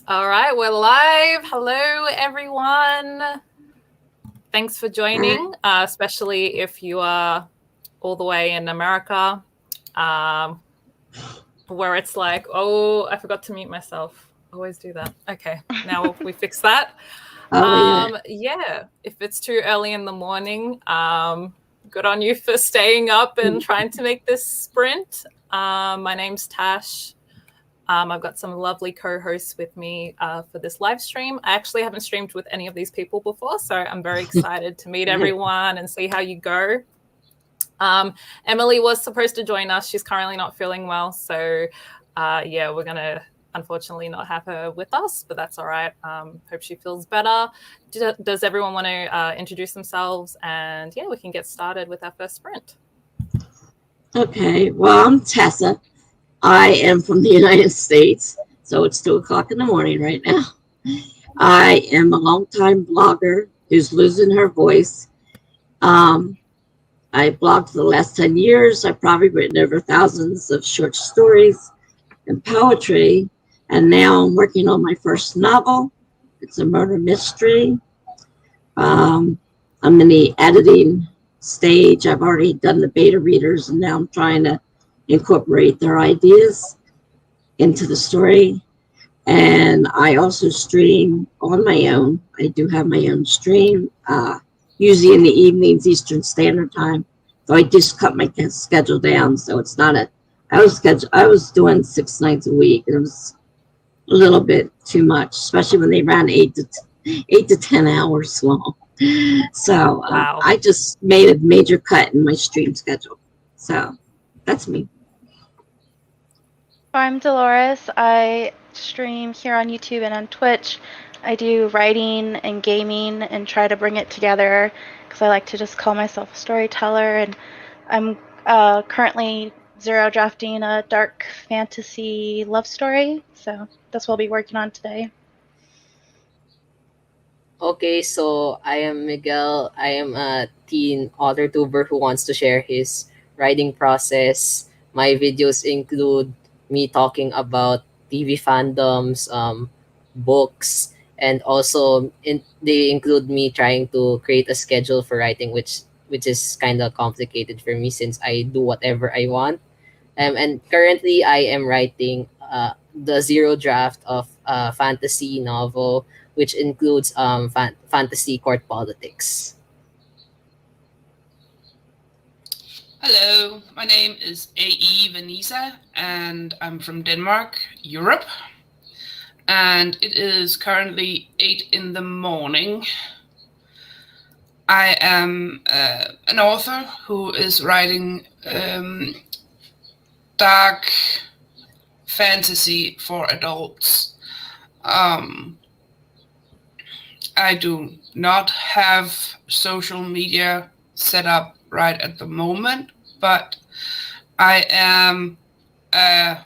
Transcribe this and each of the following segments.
All right, we're live. Hello, everyone. Thanks for joining, especially if you are all the way in America, where it's like, oh, I forgot to mute myself. Always do that. Okay, now we fix that. Yeah, if it's too early in the morning, good on you for staying up and trying to make this sprint. My name's Tash. I've got some lovely co-hosts with me for this live stream. I actually haven't streamed with any of these people before, so I'm very excited to meet everyone and see how you go. Emily was supposed to join us. She's currently not feeling well, so yeah, we're going to unfortunately not have her with us, but that's all right. Hope she feels better. Does everyone want to introduce themselves? And yeah, we can get started with our first sprint. Okay, well, I'm Tessa. I am from the United States, so it's 2:00 in the morning right now. I am a longtime blogger who's losing her voice. I blogged for the last 10 years. I've probably written over thousands of short stories and poetry, and now I'm working on my first novel. It's a murder mystery. I'm in the editing stage. I've already done the beta readers, and now I'm trying to incorporate their ideas into the story. And I also stream on my own. I do have my own stream, usually in the evenings, Eastern Standard Time. So I just cut my schedule down, so it's not a. I was doing 6 nights a week, and it was a little bit too much, especially when they ran 8 to 10 hours long. So Wow. I just made a major cut in my stream schedule. So that's me. I'm Dolores. I stream here on YouTube and on Twitch. I do writing and gaming and try to bring it together because I like to just call myself a storyteller. And I'm currently zero drafting a dark fantasy love story. So that's what I'll be working on today. Okay, so I am Miguel. I am a teen author tuber who wants to share his writing process. My videos include me talking about TV fandoms, books, and also they include me trying to create a schedule for writing, which is kind of complicated for me since I do whatever I want. And currently, I am writing the zero draft of a fantasy novel, which includes fantasy court politics. Hello, my name is A.E. Vanisa, and I'm from Denmark, Europe. And it is currently 8 in the morning. I am an author who is writing dark fantasy for adults. I do not have social media set up right at the moment, but I am an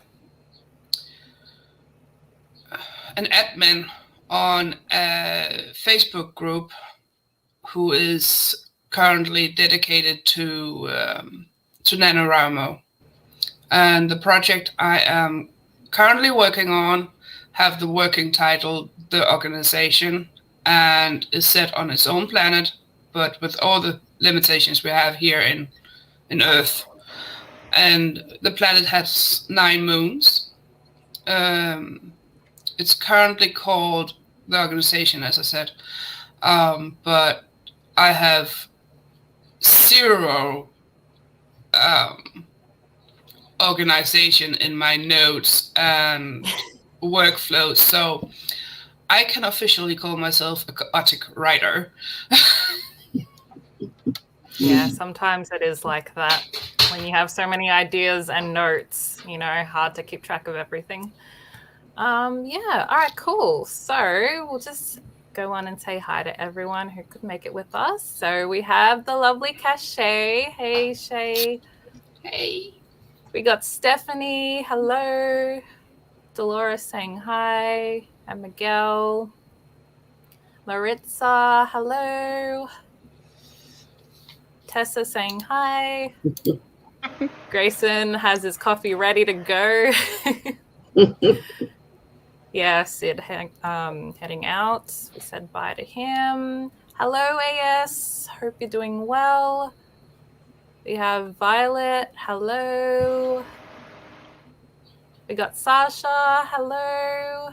admin on a Facebook group who is currently dedicated to NaNoWriMo. And the project I am currently working on have the working title The Organization and is set on its own planet, but with all the limitations we have here in Earth. And the planet has 9 moons. It's currently called The Organization, as I said, but I have 0 organization in my notes and workflows, so I can officially call myself a chaotic writer. Yeah, sometimes it is like that when you have so many ideas and notes, hard to keep track of everything. Yeah, all right, cool. So we'll just go on and say hi to everyone who could make it with us. So we have the lovely Cachet. Hey, Shay. Hey. We got Stephanie. Hello. Dolores saying hi. And Miguel. Maritza. Hello. Tessa saying hi. Grayson has his coffee ready to go. Yeah, Sid heading out. We said bye to him. Hello, AS. Hope you're doing well. We have Violet. Hello. We got Sasha. Hello.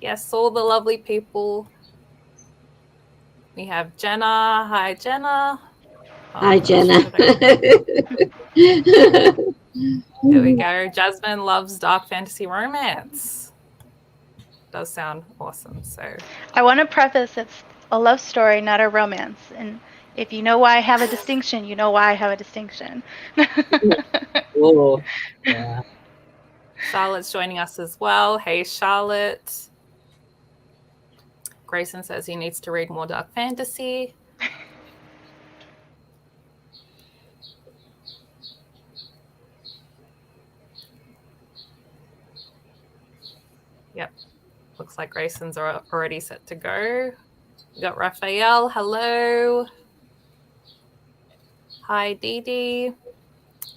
Yes, all the lovely people. We have Jenna. Hi, Jenna. Hi, Jenna. There we go. Jasmine loves dark fantasy romance. Does sound awesome. So I want to preface it's a love story, not a romance. And if you know why I have a distinction, you know why I have a distinction. Oh, yeah. Charlotte's joining us as well. Hey, Charlotte. Grayson says he needs to read more dark fantasy. Yep. Looks like Grayson's already set to go. We got Raphael. Hello. Hi, Dee Dee.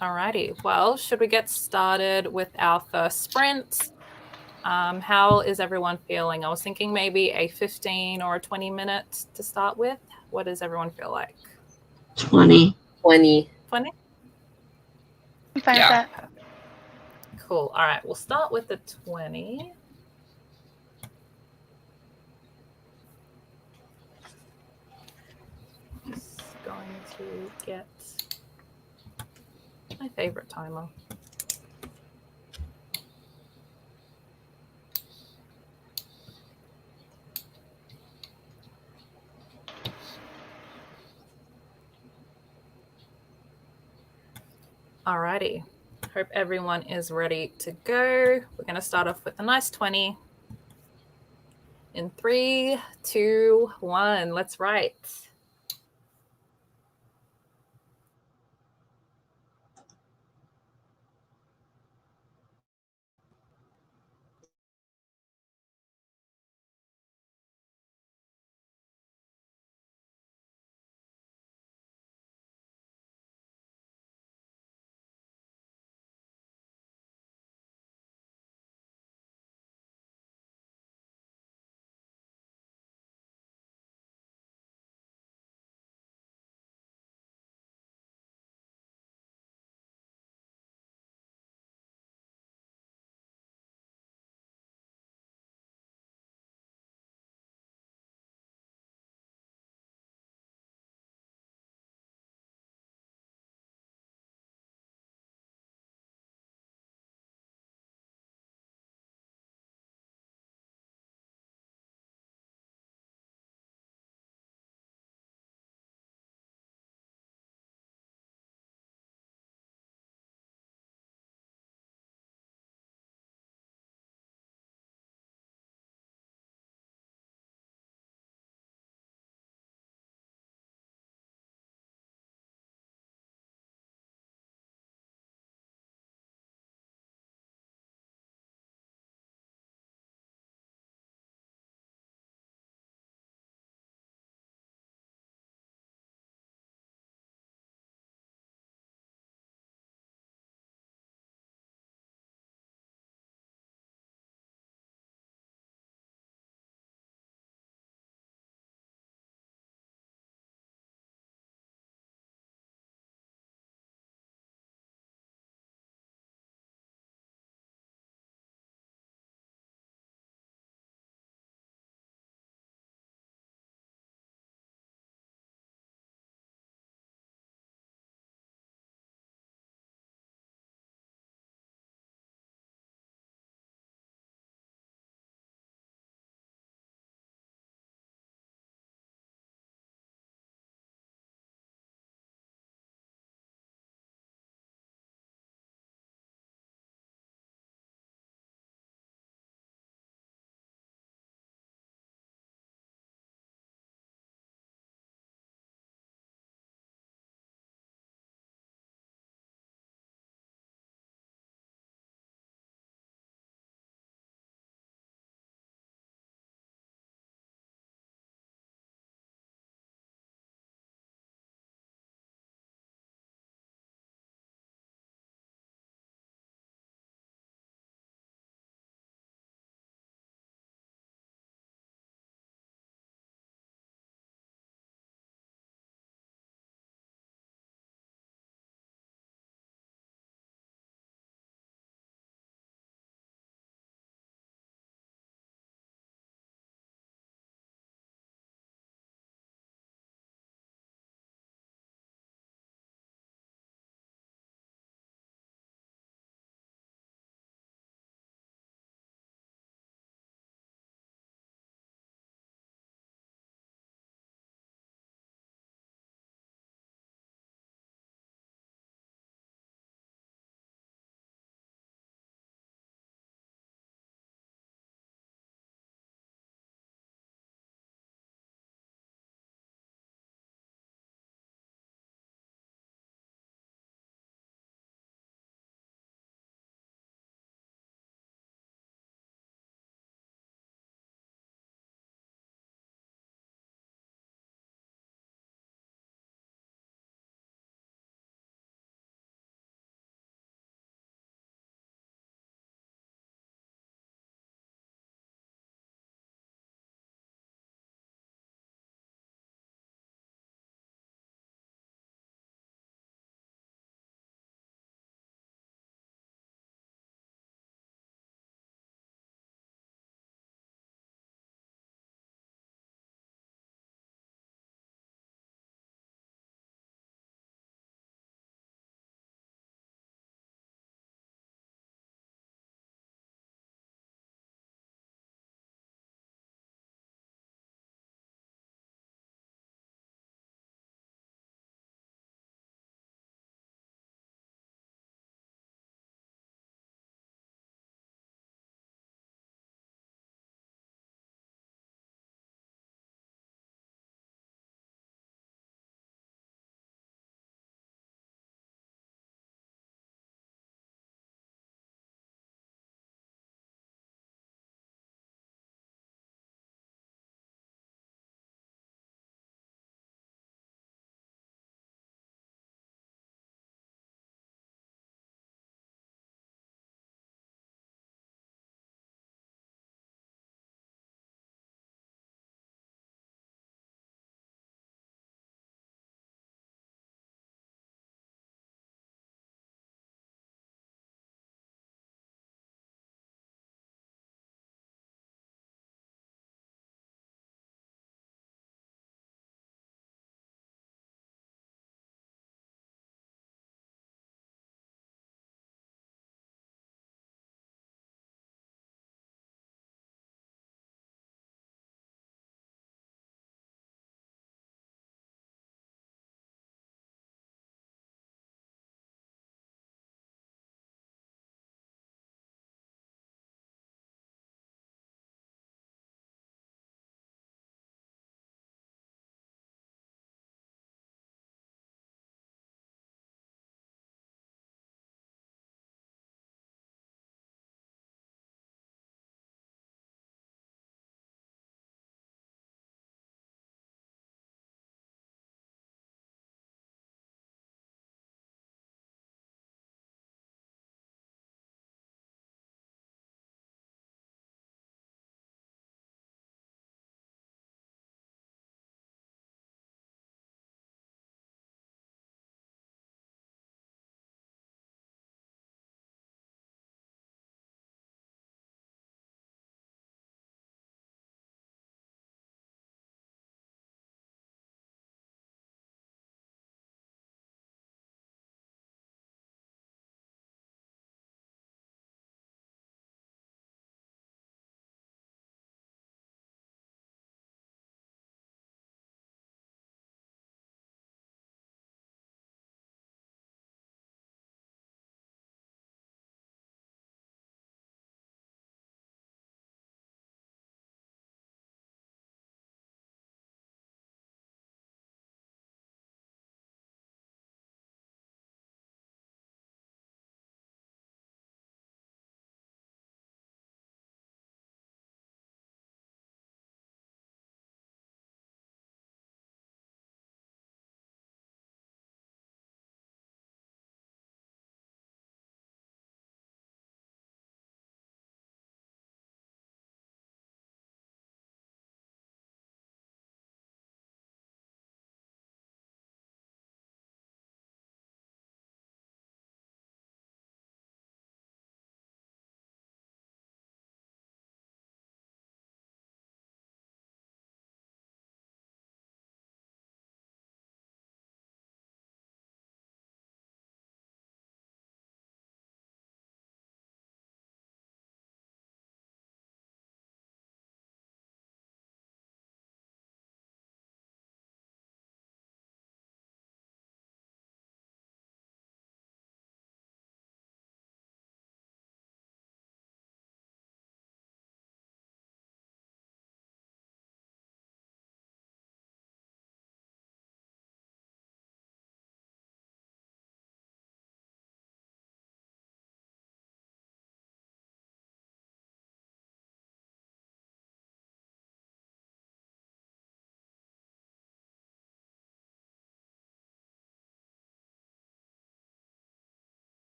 Alrighty. Well, should we get started with our first sprint? How is everyone feeling? I was thinking maybe a 15 or a 20 minute to start with. What does everyone feel like? 20. 20. 20? I'm fine Yeah. with that. Cool. All right. We'll start with the 20. Just going to get my favorite timer. Alrighty. Hope everyone is ready to go. We're going to start off with a nice 20. In 3, 2, 1. Let's write.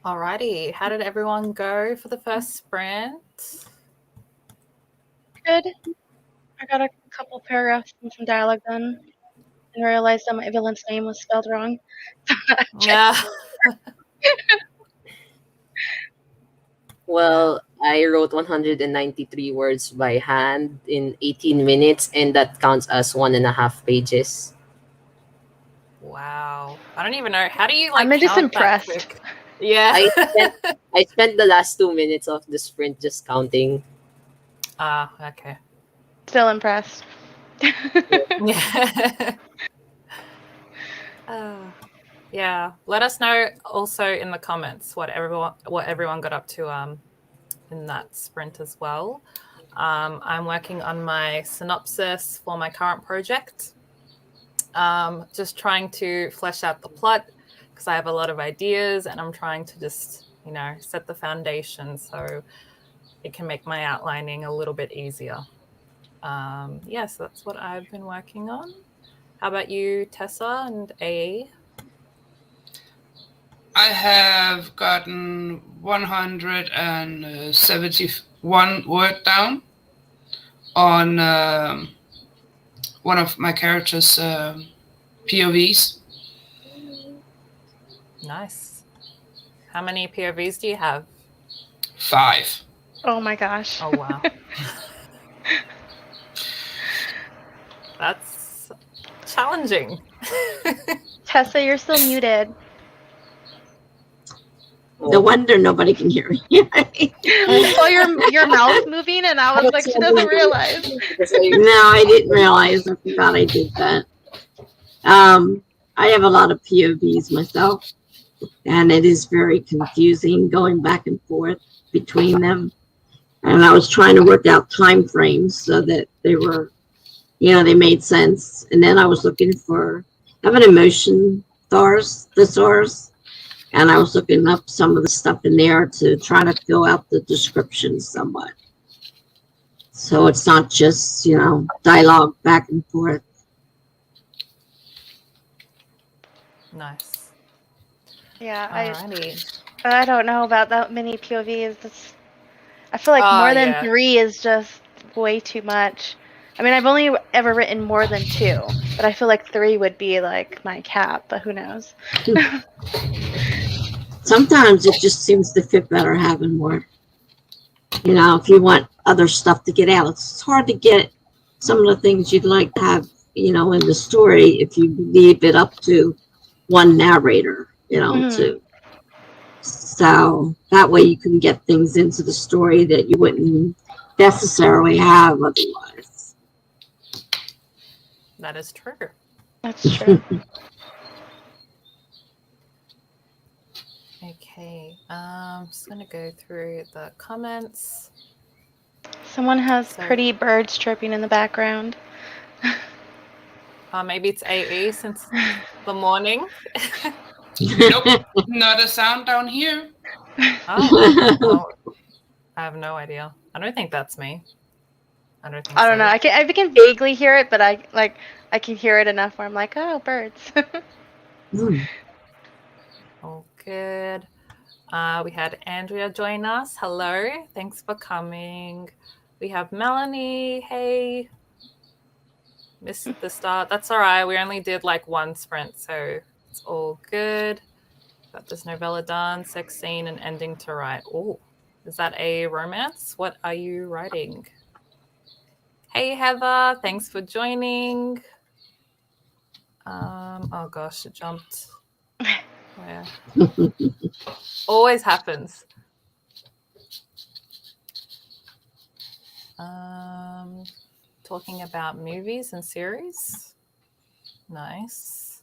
Alrighty, how did everyone go for the first sprint? Good. I got a couple paragraphs and some dialogue done and realized that my villain's name was spelled wrong. Yeah. Well, I wrote 193 words by hand in 18 minutes, and that counts as 1.5 pages. Wow. I don't even know. How do you like I'm just count that impressed. quick? Yeah. I spent the last 2 minutes of the sprint just counting. Okay. Still impressed. Yeah. Yeah. Let us know also in the comments what everyone got up to in that sprint as well. I'm working on my synopsis for my current project. Just trying to flesh out the plot because I have a lot of ideas and I'm trying to just, set the foundation so it can make my outlining a little bit easier. So that's what I've been working on. How about you, Tessa and AE? I have gotten 171 word down on one of my characters' POVs. Nice. How many POVs do you have? 5. Oh my gosh. Oh, wow. That's challenging. Tessa, you're still muted. No wonder nobody can hear me. I saw your mouth moving and I was like, she doesn't realize. No, I didn't realize. I forgot I did that. I have a lot of POVs myself, and it is very confusing going back and forth between them. And I was trying to work out time frames so that they were, they made sense. And then I was looking for, I have an emotion thesaurus, and I was looking up some of the stuff in there to try to fill out the description somewhat. So it's not just, dialogue back and forth. Nice. Yeah, Alrighty. I don't know about that many POVs. I feel like more than 3 is just way too much. I mean, I've only ever written more than 2, but I feel like 3 would be like my cap, but who knows? Sometimes it just seems to fit better having more. If you want other stuff to get out, it's hard to get some of the things you'd like to have, in the story if you leave it up to one narrator, too. So that way you can get things into the story that you wouldn't necessarily have otherwise. That is true. That's true. Okay. I'm just going to go through the comments. Someone has pretty birds chirping in the background. Maybe it's AE since the morning. Nope, not a sound down here. Oh, I have no idea. I don't think that's me. I don't think I don't know. I can vaguely hear it, but I can hear it enough where I'm like, oh, birds. Oh, good. We had Andrea join us. Hello. Thanks for coming. We have Melanie. Hey. Missed the start. That's all right. We only did like one sprint, so it's all good. Got this novella done, sex scene, and ending to write. Oh, is that a romance? What are you writing? Hey, Heather. Thanks for joining. Oh gosh, it jumped. Where? Always happens. Talking about movies and series. Nice.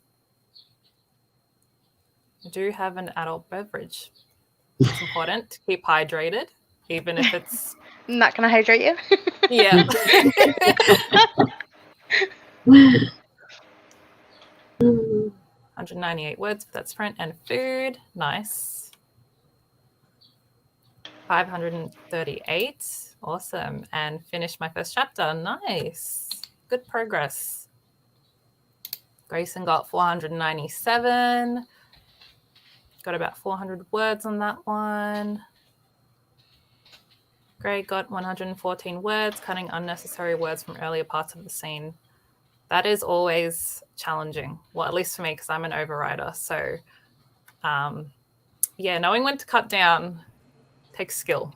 I do have an adult beverage. It's important to keep hydrated, even if it's... I'm not going to hydrate you. Yeah. 198 words for that sprint and food. Nice. 538. Awesome. And finished my first chapter. Nice. Good progress. Grayson got 497. Got about 400 words on that one. Greg got 114 words, cutting unnecessary words from earlier parts of the scene. That is always challenging. Well, at least for me, because I'm an overwriter. So, yeah, knowing when to cut down takes skill.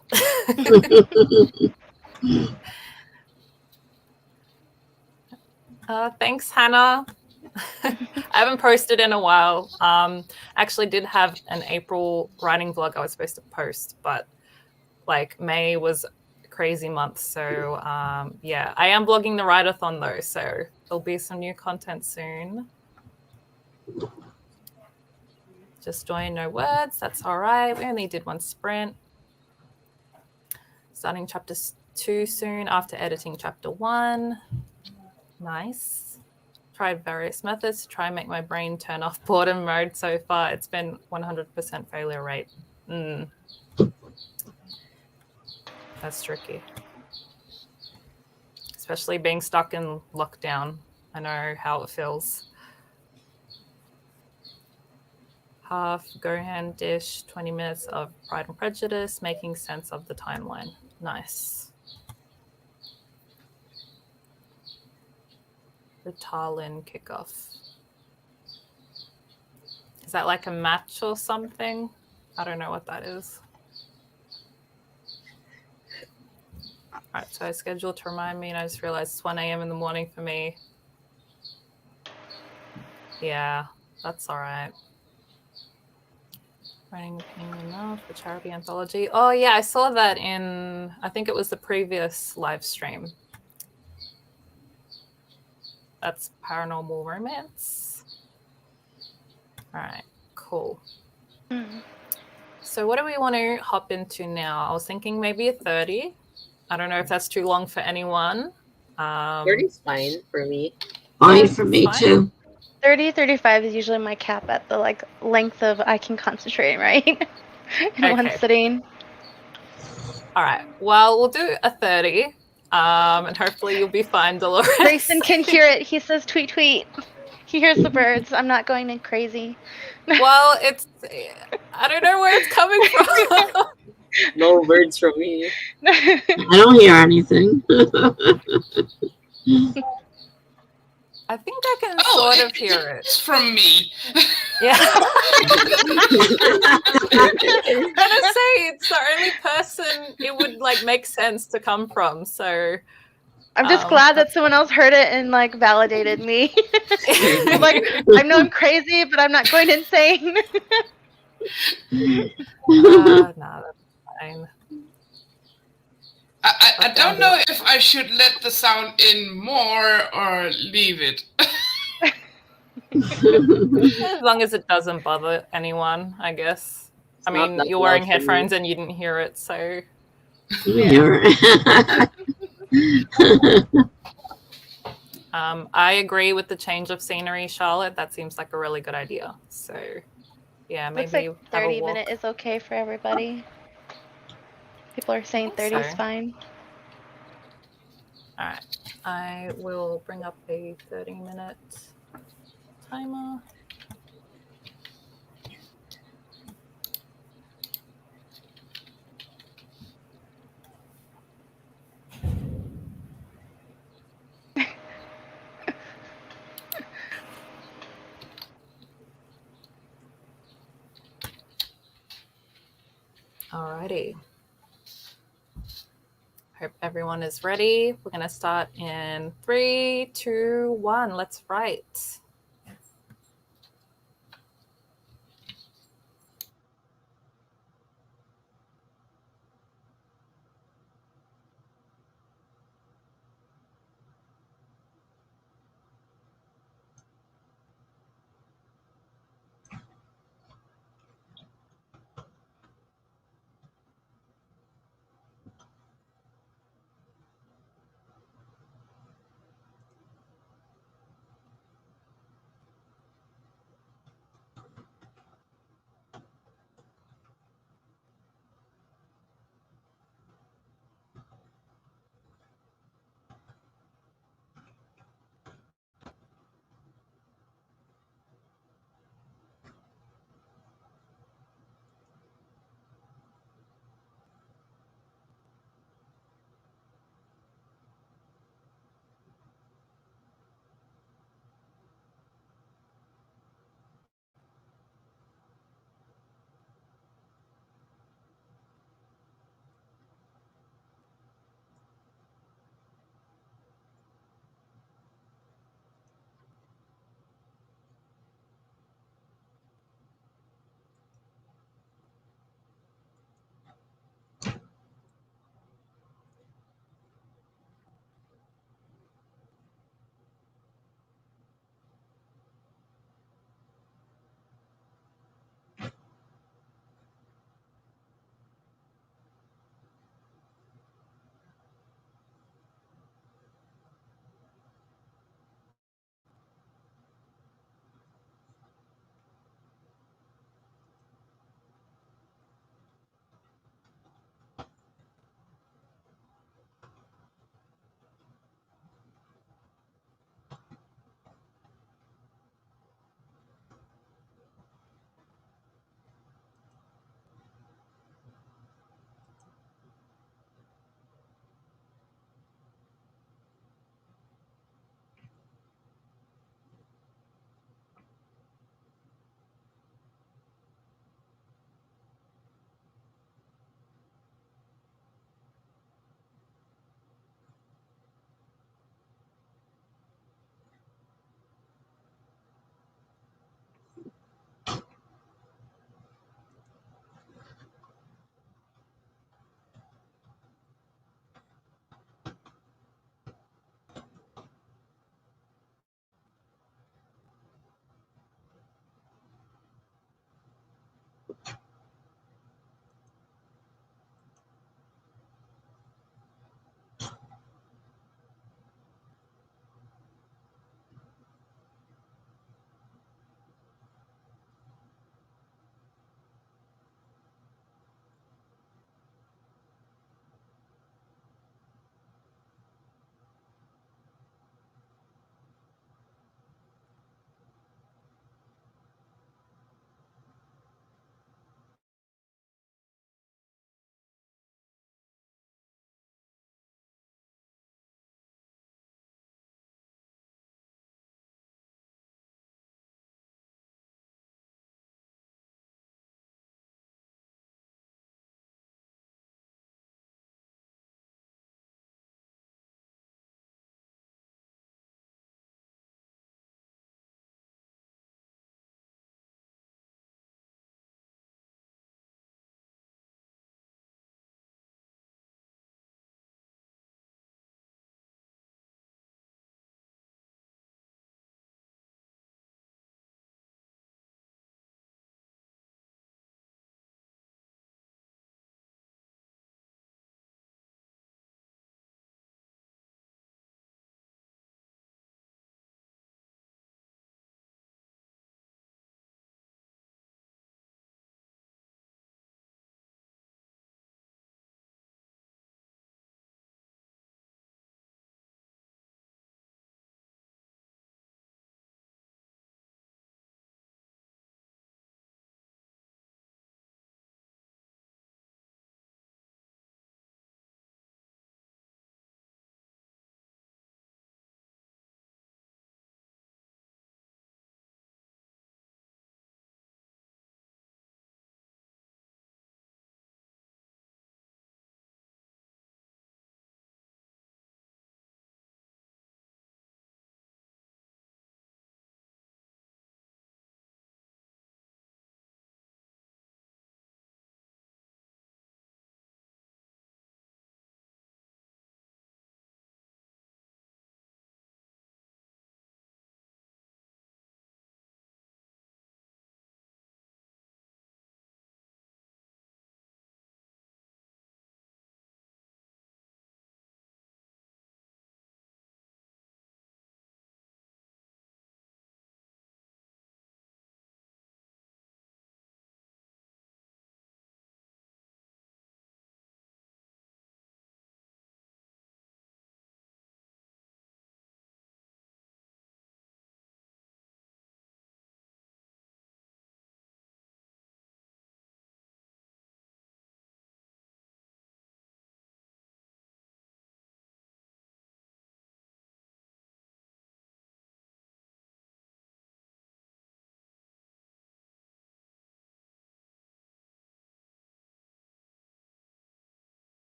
Thanks, Hannah. I haven't posted in a while. Actually did have an April writing vlog I was supposed to post, but like May was a crazy month. So yeah, I am blogging the Writeathon though, so there'll be some new content soon. Just join no words, that's all right. We only did one sprint. Starting chapter 2 soon after editing chapter 1. Nice. Tried various methods to try and make my brain turn off boredom mode. So far, it's been 100% failure rate. That's tricky. Especially being stuck in lockdown. I know how it feels. Half Gohan dish, 20 minutes of Pride and Prejudice, making sense of the timeline. Nice. The Tarlin kickoff. Is that like a match or something? I don't know what that is. All right, so I scheduled to remind me, and I just realized it's 1 a.m. in the morning for me. Yeah, that's all right. Writing opinion enough for charity anthology. Oh yeah, I saw that in, I think it was the previous live stream. That's paranormal romance. All right, cool. So what do we want to hop into now? I was thinking maybe a 30. I don't know if that's too long for anyone. 30 is fine for me. Fine for me too. 30, 35 is usually my cap at the like length of I can concentrate and write in one sitting. All right. Well, we'll do a 30. And hopefully you'll be fine, Dolores. Grayson can hear it. He says tweet tweet. He hears the birds. I'm not going in crazy. Well, I don't know where it's coming from. No birds from me. I don't hear anything. I think I can sort of hear it. It's from me. Yeah. I'm gonna say it's the only person it would like make sense to come from. So I'm just glad that someone else heard it and like validated me. I'm like, I know I'm crazy, but I'm not going insane. No, that's fine. I don't know if I should let the sound in more or leave it. As long as it doesn't bother anyone, I guess. I mean, you're wearing headphones and you didn't hear it, so. Yeah. I agree with the change of scenery, Charlotte. That seems like a really good idea. So, yeah, maybe looks like 30 minutes is okay for everybody. People are saying 30 is fine. All right. I will bring up a 30-minute timer. Alrighty. Hope everyone is ready. We're going to start in 3, 2, 1. Let's write.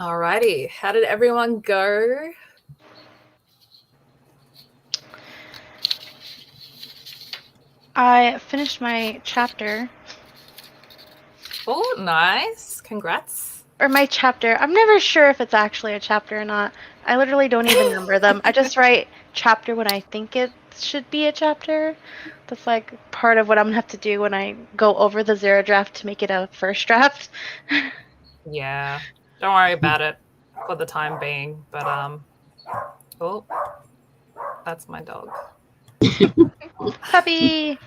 Alrighty, how did everyone go? I finished my chapter. Oh, nice. Congrats. Or my chapter. I'm never sure if it's actually a chapter or not. I literally don't even number them. I just write chapter when I think it should be a chapter. That's like part of what I'm gonna have to do when I go over the zero draft to make it a first draft. Yeah, don't worry about it for the time being. But oh, that's my dog. Puppy.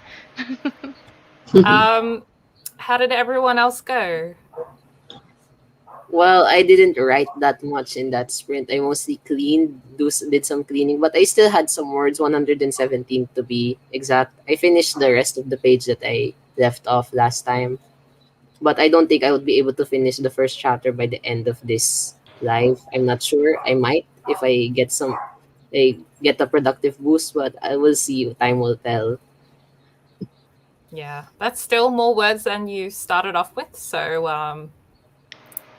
How did everyone else go? Well, I didn't write that much in that sprint. I mostly cleaned, did some cleaning, but I still had some words, 117 to be exact. I finished the rest of the page that I left off last time, but I don't think I would be able to finish the first chapter by the end of this live. I'm not sure. I might if I get a productive boost, but I will see. Time will tell. Yeah, that's still more words than you started off with. So,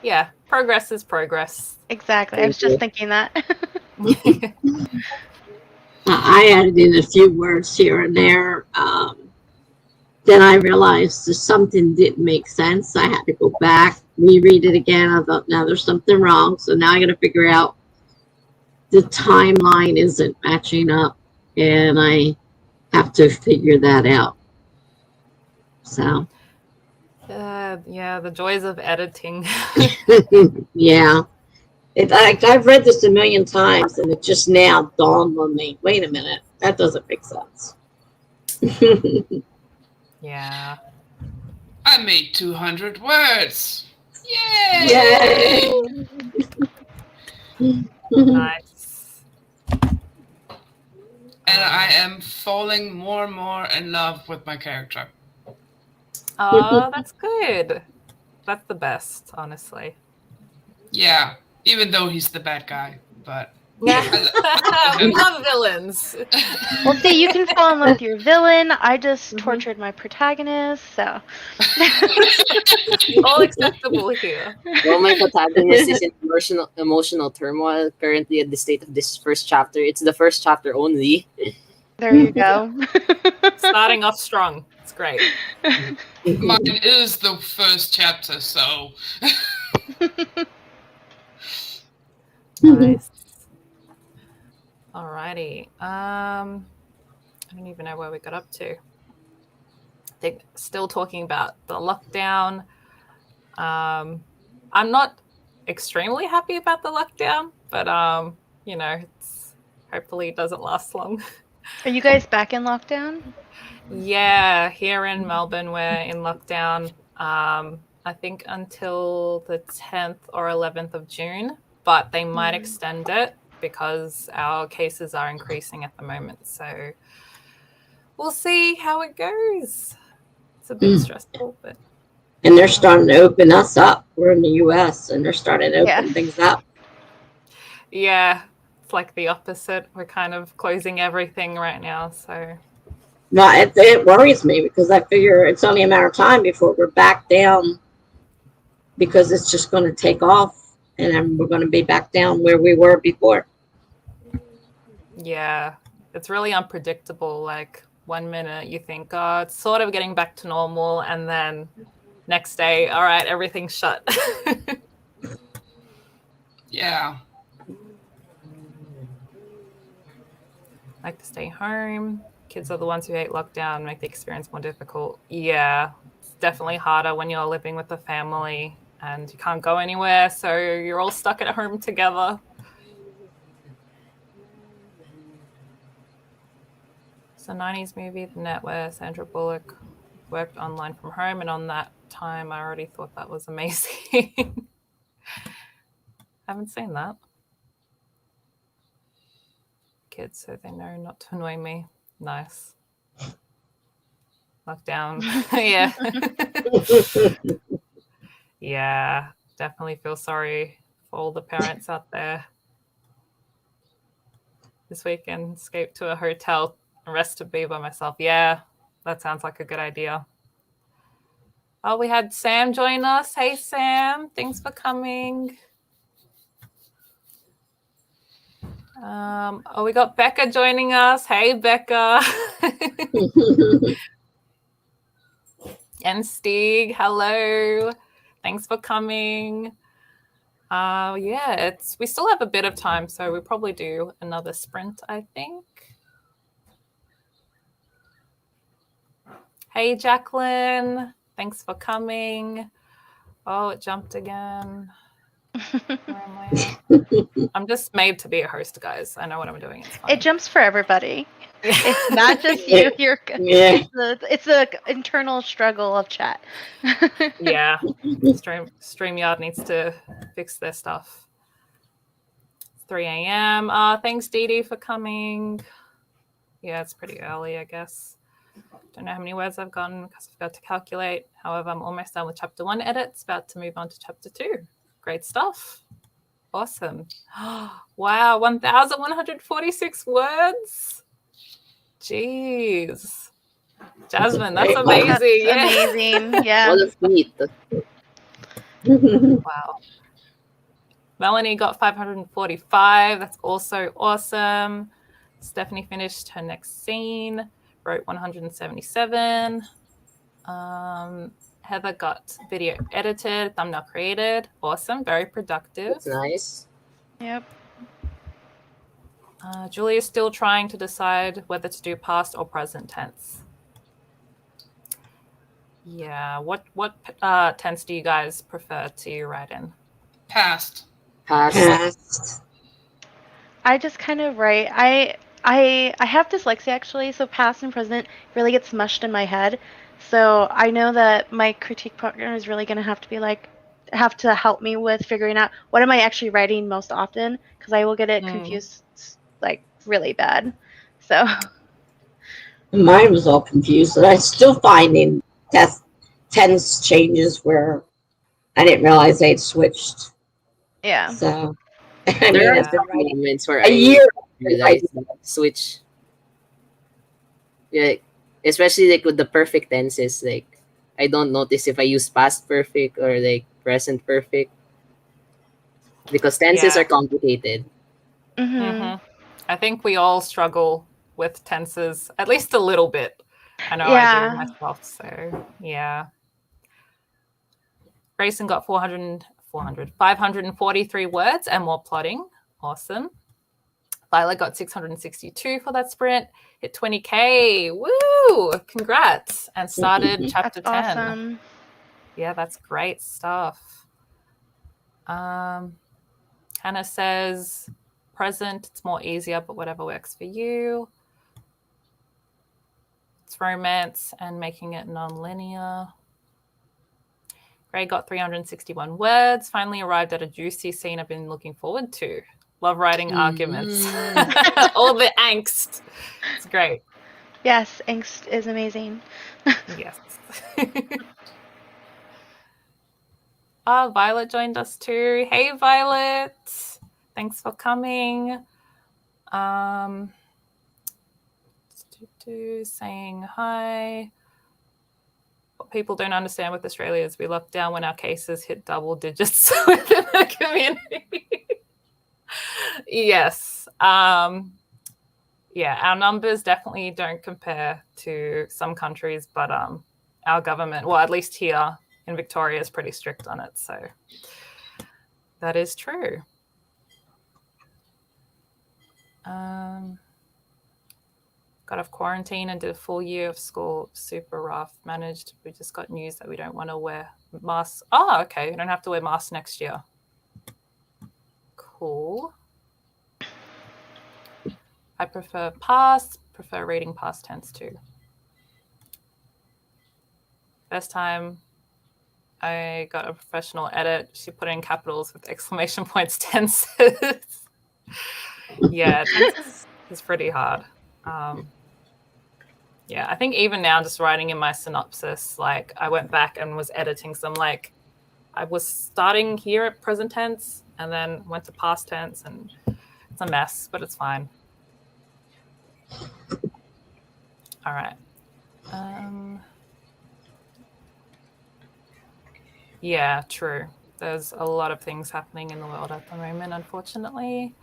yeah, progress is progress. Exactly. I was just thinking that. I added in a few words here and there. Then I realized that something didn't make sense. I had to go back, reread it again. I thought, now there's something wrong. So now I got to figure out the timeline isn't matching up, and I have to figure that out. So, yeah, the joys of editing. yeah. I've read this a million times, and it just now dawned on me. Wait a minute, that doesn't make sense. Yeah. I made 200 words. Yay! Yay! Nice. And I am falling more and more in love with my character. Oh, that's good. That's the best, honestly. Yeah, even though he's the bad guy, but Yeah, we love villains. Well, see, you can fall in love with your villain. I just tortured my protagonist, so. All acceptable here. Well, my protagonist is in emotional turmoil currently at the state of this first chapter. It's the first chapter only. There you go. Starting off strong. It's great. mine is the first chapter, so. Nice. Alrighty. I don't even know where we got up to. I think still talking about the lockdown. I'm not extremely happy about the lockdown, but it's hopefully it doesn't last long. Are you guys back in lockdown? Yeah, here in Melbourne, we're in lockdown. I think until the 10th or 11th of June, but they might extend it because our cases are increasing at the moment. So we'll see how it goes. It's a bit stressful, but. And they're starting to open us up. We're in the U.S. and they're starting to open things up. Yeah, it's like the opposite. We're kind of closing everything right now. So. Well, it worries me because I figure it's only a matter of time before we're back down, because it's just going to take off and then we're going to be back down where we were before. Yeah, it's really unpredictable. Like 1 minute you think, oh, it's sort of getting back to normal, and then next day, all right, everything's shut. Yeah. Like to stay home. Kids are the ones who hate lockdown, make the experience more difficult. Yeah, it's definitely harder when you're living with a family and you can't go anywhere, so you're all stuck at home together. It's a 90s movie, The Net, where Sandra Bullock worked online from home, and on that time I already thought that was amazing. Haven't seen that. Kids, so they know not to annoy me. Nice. Lockdown. Yeah. Yeah, definitely feel sorry for all the parents out there. This weekend, escape to a hotel and rest to be by myself. Yeah, that sounds like a good idea. Oh, we had Sam join us. Hey, Sam. Thanks for coming. Oh, we got Becca joining us. Hey, Becca. And Stig, hello. Thanks for coming. Yeah, we still have a bit of time, so we'll probably do another sprint, I think. Hey, Jacqueline. Thanks for coming. Oh, it jumped again. Where am I at? I'm just made to be a host, guys. I know what I'm doing. It's fine. It jumps for everybody. It's not just you. Yeah. It's the internal struggle of chat. Yeah. StreamYard needs to fix their stuff. It's 3 a.m. Thanks, Dee Dee, for coming. Yeah, it's pretty early, I guess. Don't know how many words I've gotten because I forgot to calculate. However, I'm almost done with chapter 1 edits, about to move on to chapter 2. Great stuff. Awesome. Wow, 1,146 words. Jeez. Jasmine, that's amazing. That's amazing. Yeah. What a feat. Wow. Melanie got 545. That's also awesome. Stephanie finished her next scene, wrote 177. Heather got video edited, thumbnail created. Awesome. Very productive. That's nice. Yep. Julia's still trying to decide whether to do past or present tense. Yeah. What tense do you guys prefer to write in? Past. Past. I just kind of write. I have dyslexia actually, so past and present really gets mushed in my head. So I know that my critique partner is really going to have to help me with figuring out what am I actually writing most often, because I will get it confused like really bad. So Mine was all confused, and I'm still finding tense changes where I didn't realize they'd switched. yeah. So There are it's some moments where a year realize switch. Yeah, especially like with the perfect tenses. Like I don't notice if I use past perfect or like present perfect because tenses are complicated. Mm-hmm. I think we all struggle with tenses, at least a little bit. I know Yeah. I do myself, so yeah. Grayson got 543 words and more plotting. Awesome. Violet got 662 for that sprint. Hit 20K. Woo! Congrats. And started chapter 10. Awesome. Yeah, that's great stuff. Hannah says, present, it's more easier, but whatever works for you. It's romance and making it non-linear. Gray got 361 words. Finally arrived at a juicy scene I've been looking forward to. Love writing arguments. All the angst. It's great. Yes, angst is amazing. Yes. Violet joined us too. Hey, Violet. Thanks for coming. Saying hi. What people don't understand with Australia is we lock down when our cases hit double digits within the community. Yes. Yeah, our numbers definitely don't compare to some countries, but our government, well, at least here in Victoria, is pretty strict on it. So that is true. Got off quarantine and did a full year of school. Super rough. Managed. We just got news that we don't want to wear masks. Oh, okay. We don't have to wear masks next year. Cool. I prefer past. Prefer reading past tense too. First time I got a professional edit, she put in capitals with exclamation points tenses. Yeah, tenses is pretty hard. Yeah, I think even now, just writing in my synopsis, like I went back and was editing some, like I was starting here at present tense and then went to past tense, and it's a mess, but it's fine. All right. Yeah, true. There's a lot of things happening in the world at the moment, unfortunately.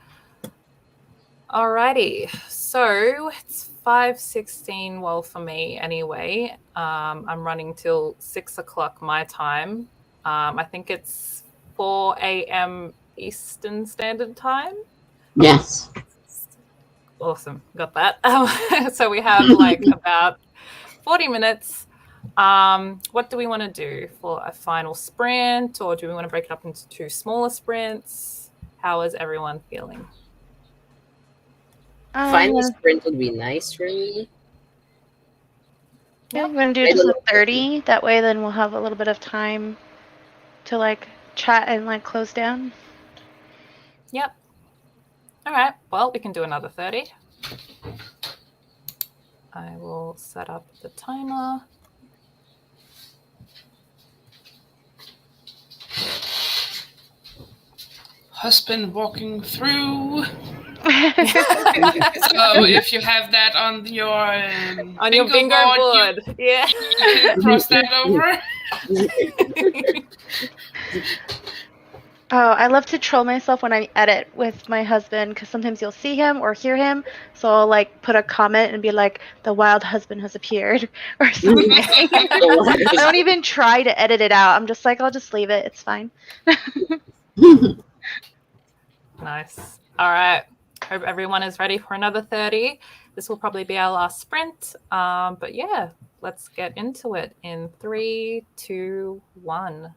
Alrighty, so it's 5:16. Well, for me anyway. I'm running till 6 o'clock my time. I think it's 4 a.m. Eastern Standard Time. Yes. Awesome, got that. So we have like about 40 minutes. What do we want to do for a final sprint, or do we want to break it up into 2 smaller sprints? How is everyone feeling? Final sprint would be nice for me. Yeah, you want to do just a 30? That way then we'll have a little bit of time to like chat and like close down. Yep. All right, well, we can do another 30. I will set up the timer. Husband walking through. So if you have that on your bingo board, yeah, you can cross that over. Oh, I love to troll myself when I edit with my husband because sometimes you'll see him or hear him. So I'll like put a comment and be like, "The wild husband has appeared," or something. I don't even try to edit it out. I'm just like, I'll just leave it. It's fine. Nice. All right. Hope everyone is ready for another 30. This will probably be our last sprint. But yeah, let's get into it in 3, 2, 1.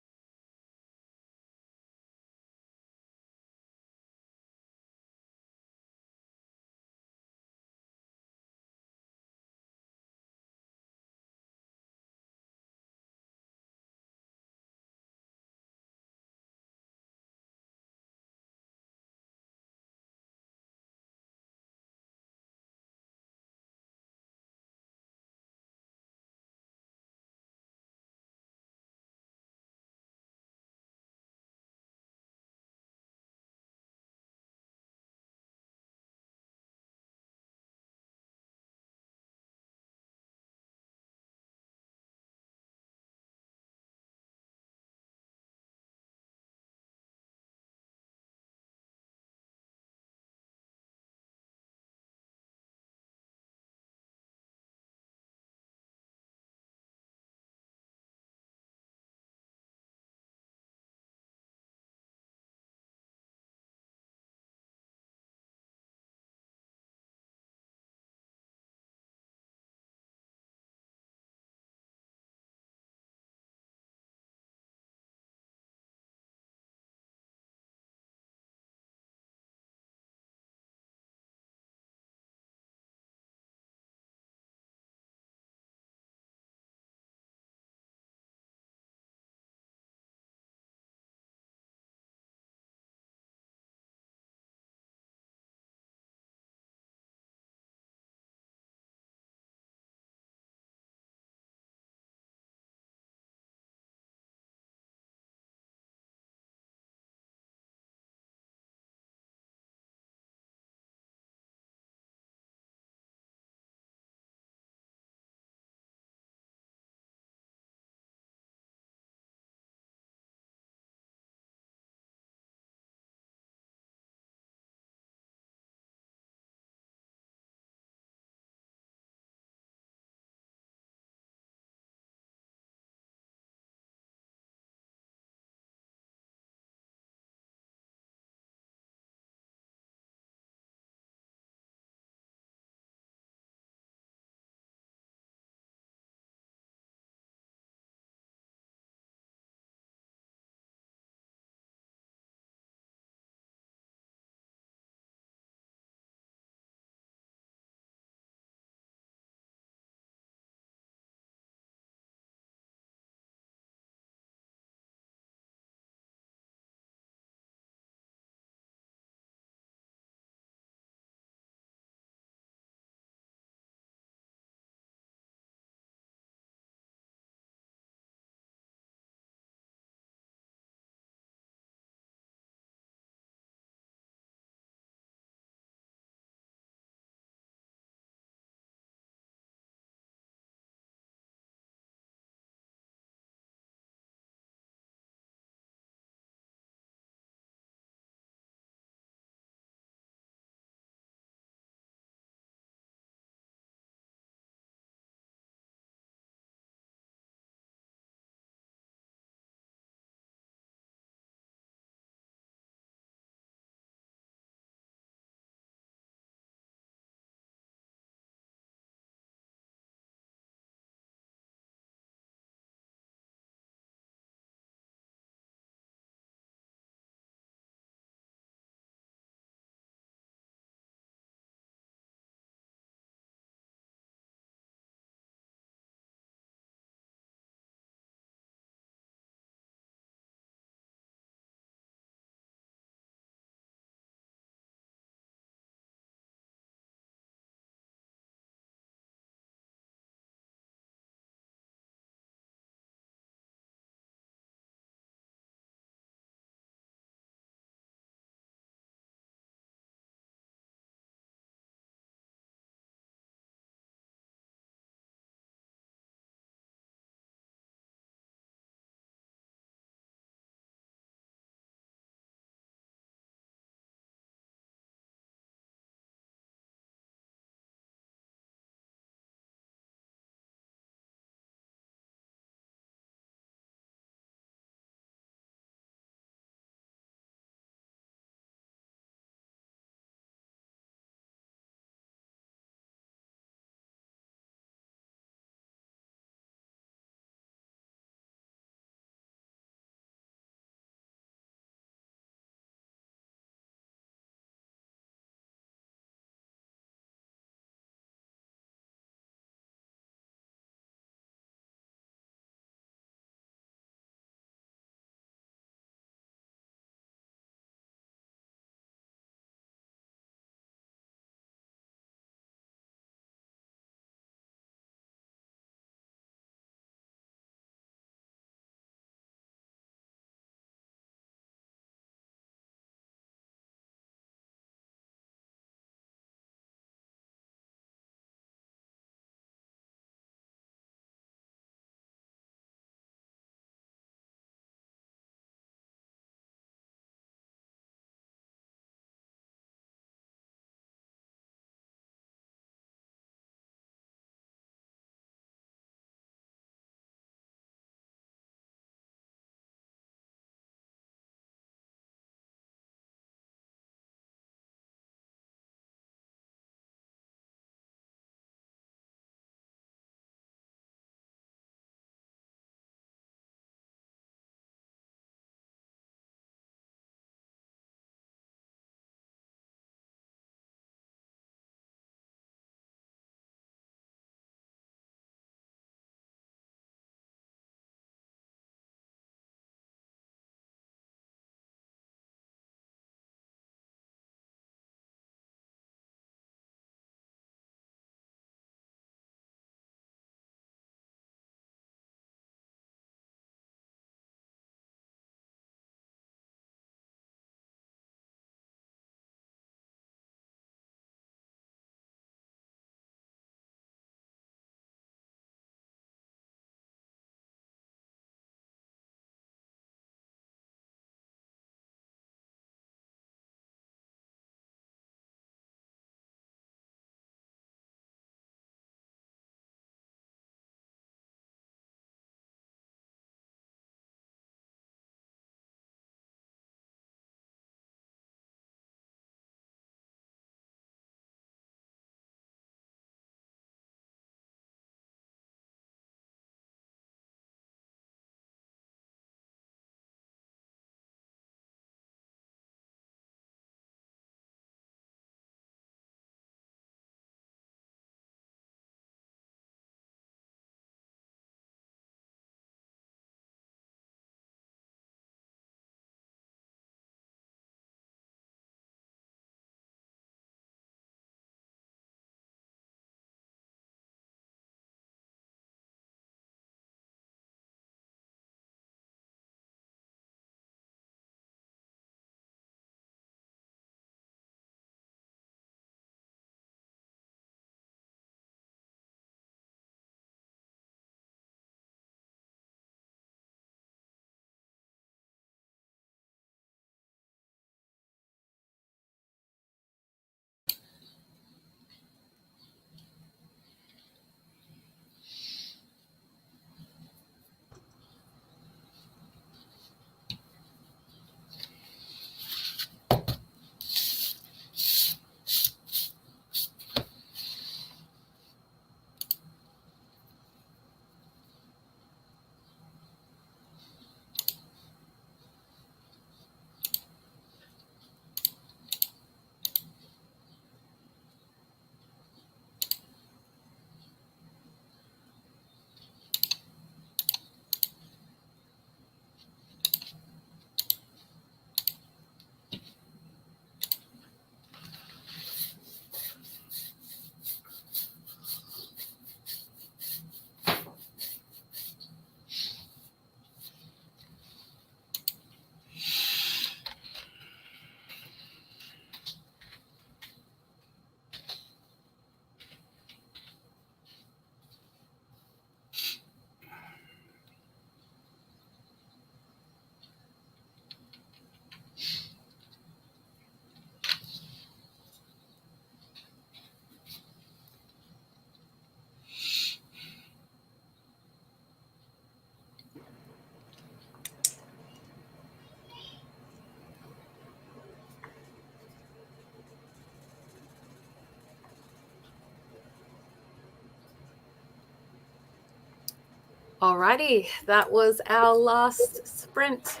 Alrighty, that was our last sprint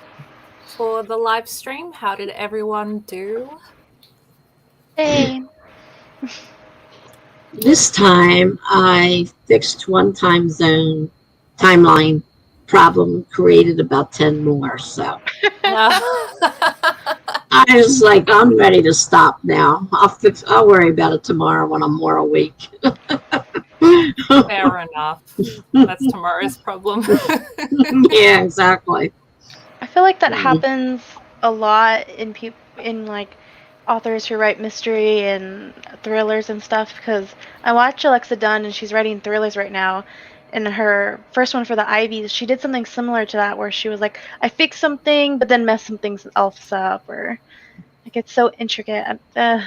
for the live stream. How did everyone do? Hey. This time I fixed one time zone timeline problem, created about 10 more. So I was like, I'm ready to stop now. I'll worry about it tomorrow when I'm more awake. Fair enough. That's tomorrow's problem. Yeah, exactly. I feel like that happens a lot in like authors who write mystery and thrillers and stuff, because I watch Alexa Dunn and she's writing thrillers right now. And her first one for the Ivies, she did something similar to that, where she was like, I fixed something but then messed something else up, or like it's so intricate. That's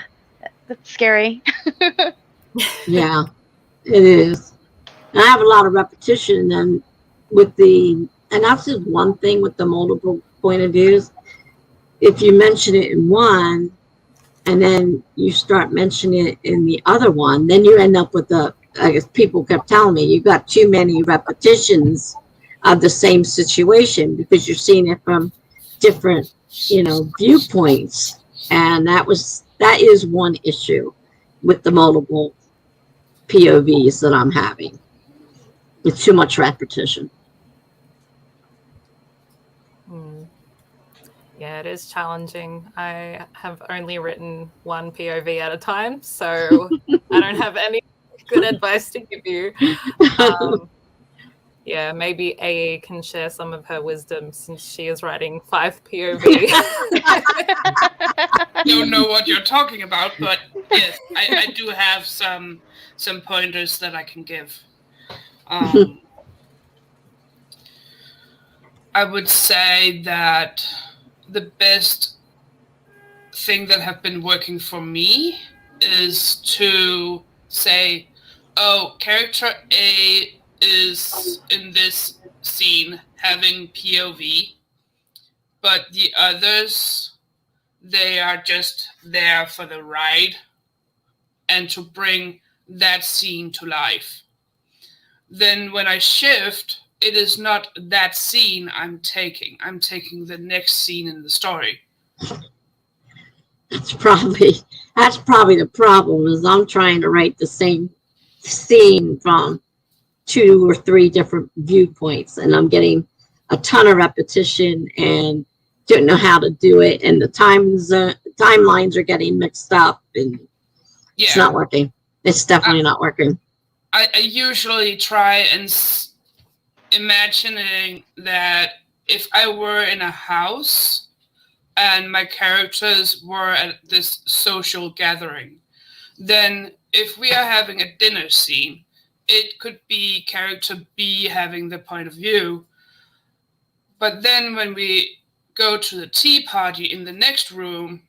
scary. Yeah, it is. And I have a lot of repetition and and that's just one thing with the multiple point of views. If you mention it in one and then you start mentioning it in the other one, then you end up with I guess people kept telling me, you got too many repetitions of the same situation because you're seeing it from different, viewpoints. And that is one issue with the multiple POVs that I'm having. It's too much repetition. Yeah, it is challenging. I have only written one POV at a time, so I don't have any good advice to give you. Yeah, maybe AA can share some of her wisdom since she is writing 5 POV. Don't know what you're talking about, but yes, I do have some pointers that I can give. I would say that the best thing that have been working for me is to say, oh, character A is in this scene having POV, but the others, they are just there for the ride and to bring that scene to life. Then when I shift, it is not that scene I'm taking the next scene in the story. That's probably the problem, is I'm trying to write the same scene from 2 or 3 different viewpoints, and I'm getting a ton of repetition and don't know how to do it, and the timelines are getting mixed up, and it's not working. It's definitely not working. I usually try and imagining that if I were in a house and my characters were at this social gathering, then if we are having a dinner scene, it could be character B having the point of view. But then when we go to the tea party in the next room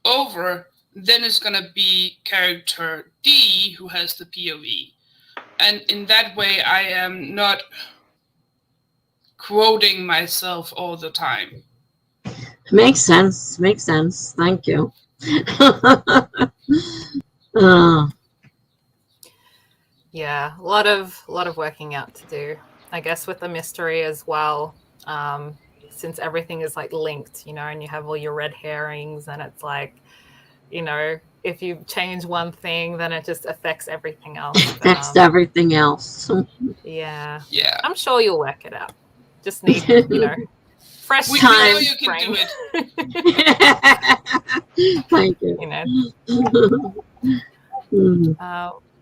over, then it's going to be character D who has the POV. And in that way, I am not quoting myself all the time. Makes sense. Thank you. Yeah, a lot of working out to do, I guess, with the mystery as well. Since everything is like linked, and you have all your red herrings, and it's like, if you change one thing, then it just affects everything else. Affects everything else. Yeah. I'm sure you'll work it out. Just need, fresh we time. know you can do it. Thank you.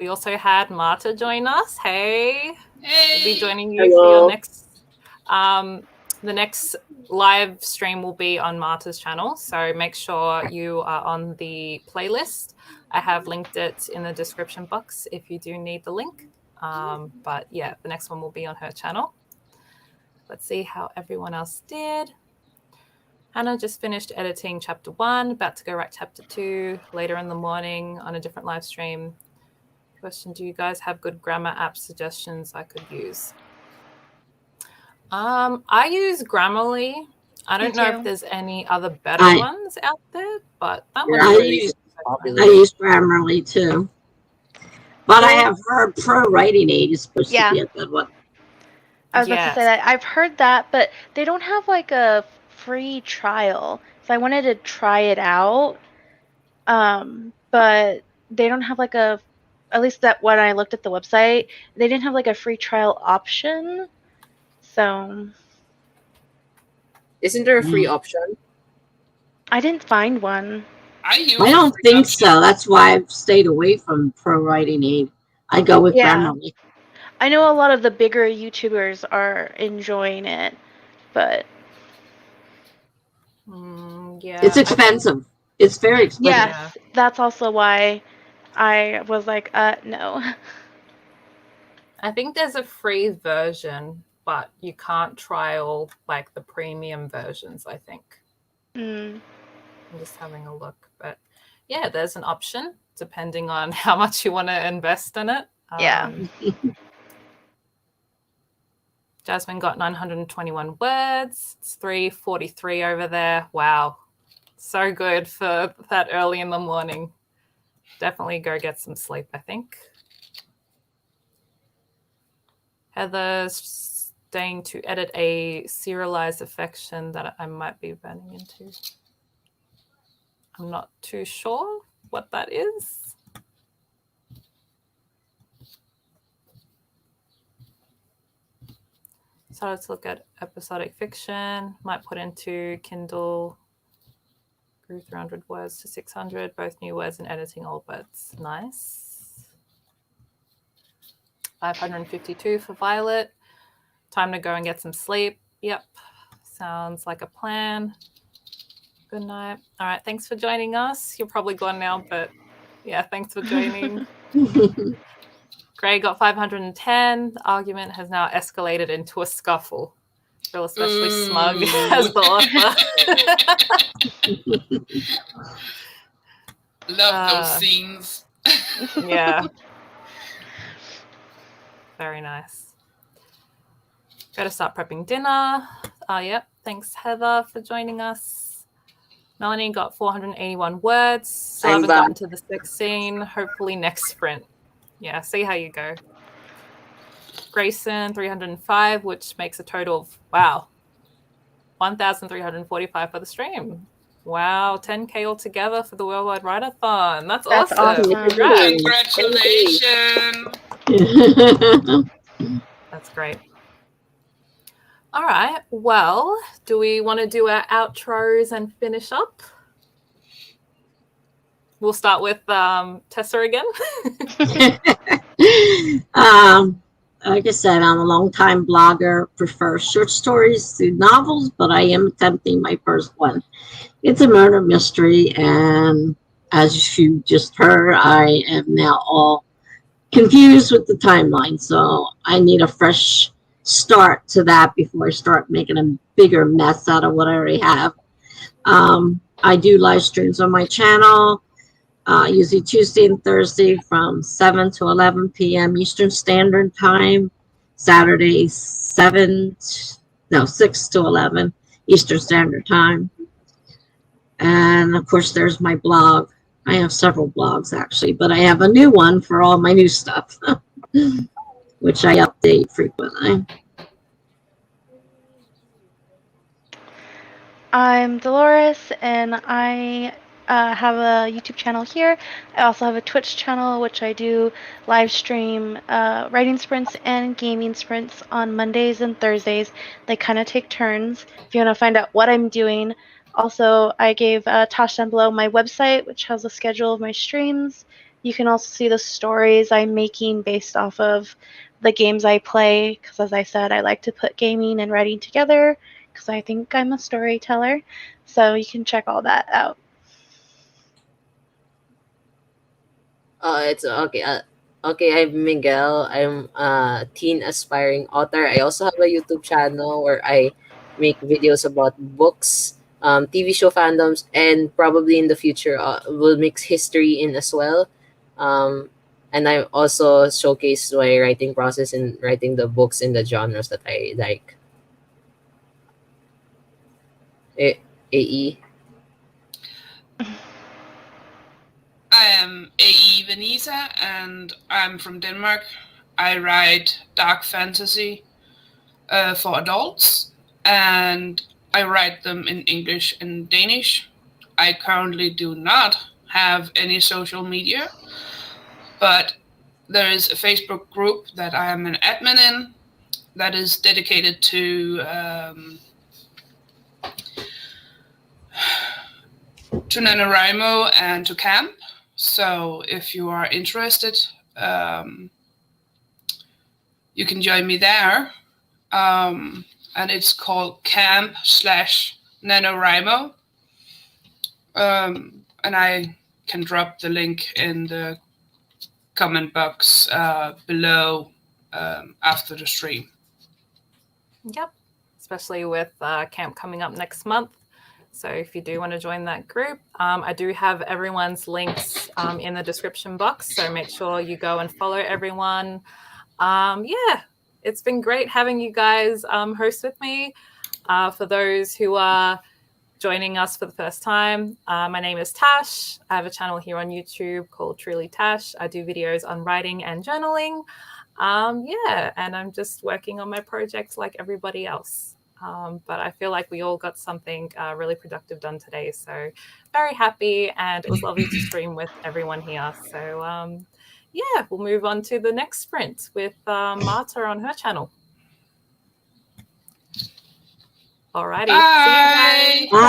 We also had Marta join us. Hey. We'll be joining you Hello. for your next. The next live stream will be on Marta's channel, so make sure you are on the playlist. I have linked it in the description box if you do need the link. But yeah, the next one will be on her channel. Let's see how everyone else did. Hannah just finished editing chapter 1, about to go write chapter 2 later in the morning on a different live stream. Question, do you guys have good grammar app suggestions I could use? I use Grammarly. I don't know if there's any other better ones out there, but that one's I use Grammarly too. But I have heard Pro Writing Aid is supposed to be a good one. I was about to say that. I've heard that, but they don't have like a free trial. So I wanted to try it out. But they don't have like a, at least that when I looked at the website, they didn't have like a free trial option. So Isn't there a free option? I didn't find one. I don't think so. That's why I've stayed away from Pro Writing Aid. I go with Grammarly. I know a lot of the bigger YouTubers are enjoying it, but it's expensive. It's very expensive. Yes, that's also why I was like, no. I think there's a free version, but you can't trial like the premium versions, I think. I'm just having a look. But yeah, there's an option depending on how much you want to invest in it. Jasmine got 921 words. It's 3:43 over there. Wow. So good for that early in the morning. Definitely go get some sleep, I think. Heather's staying to edit a serialized affection that I might be running into. I'm not too sure what that is. So let's look at episodic fiction. Might put into Kindle. Grew 300 words to 600, both new words and editing old words. Nice. 552 for Violet. Time to go and get some sleep. Yep. Sounds like a plan. Good night. All right. Thanks for joining us. You're probably gone now, but yeah, thanks for joining. Gray got 510. The argument has now escalated into a scuffle. Feel especially smug as the author. Love those scenes. Yeah. Very nice. Got to start prepping dinner. Yep. Thanks, Heather, for joining us. Melanie got 481 words. So I haven't gotten to the sex scene. Hopefully next sprint. Yeah, see how you go. Grayson, 305, which makes a total of, wow, 1,345 for the stream. Wow, 10K altogether for the Worldwide Writeathon. That's awesome. Congratulations. That's great. All right. Well, do we want to do our outros and finish up? We'll start with Tessa again. Like I said, I'm a long-time blogger, prefer short stories to novels, but I am attempting my first one. It's a murder mystery, and as you just heard, I am now all confused with the timeline, so I need a fresh start to that before I start making a bigger mess out of what I already have. I do live streams on my channel. Usually Tuesday and Thursday from 7 to 11 p.m. Eastern Standard Time. Saturday 6 to 11 Eastern Standard Time. And of course, there's my blog. I have several blogs actually, but I have a new one for all my new stuff, which I update frequently. I'm Dolores, and I have a YouTube channel here. I also have a Twitch channel, which I do live stream writing sprints and gaming sprints on Mondays and Thursdays. They kind of take turns. If you want to find out what I'm doing, also I gave Tosh down below my website, which has a schedule of my streams. You can also see the stories I'm making based off of the games I play, because as I said, I like to put gaming and writing together, because I think I'm a storyteller. So you can check all that out. It's okay. Okay, I'm Miguel. I'm a teen aspiring author. I also have a YouTube channel where I make videos about books, TV show fandoms, and probably in the future will mix history in as well. And I also showcase my writing process in writing the books in the genres that I like. AE. I am AE Vanisa, and I'm from Denmark. I write dark fantasy, for adults, and I write them in English and Danish. I currently do not have any social media, but there is a Facebook group that I am an admin in that is dedicated to NaNoWriMo and to camp. So if you are interested, you can join me there. And it's called camp/NaNoWriMo. And I can drop the link in the comment box below after the stream. Yep, especially with camp coming up next month. So if you do want to join that group, I do have everyone's links in the description box. So make sure you go and follow everyone. Yeah, it's been great having you guys host with me. For those who are joining us for the first time, my name is Tash. I have a channel here on YouTube called Truly Tash. I do videos on writing and journaling. Yeah, and I'm just working on my projects like everybody else. But I feel like we all got something really productive done today. So very happy, and it was lovely to stream with everyone here. So yeah, we'll move on to the next sprint with Marta on her channel. Alrighty. Bye. See you guys.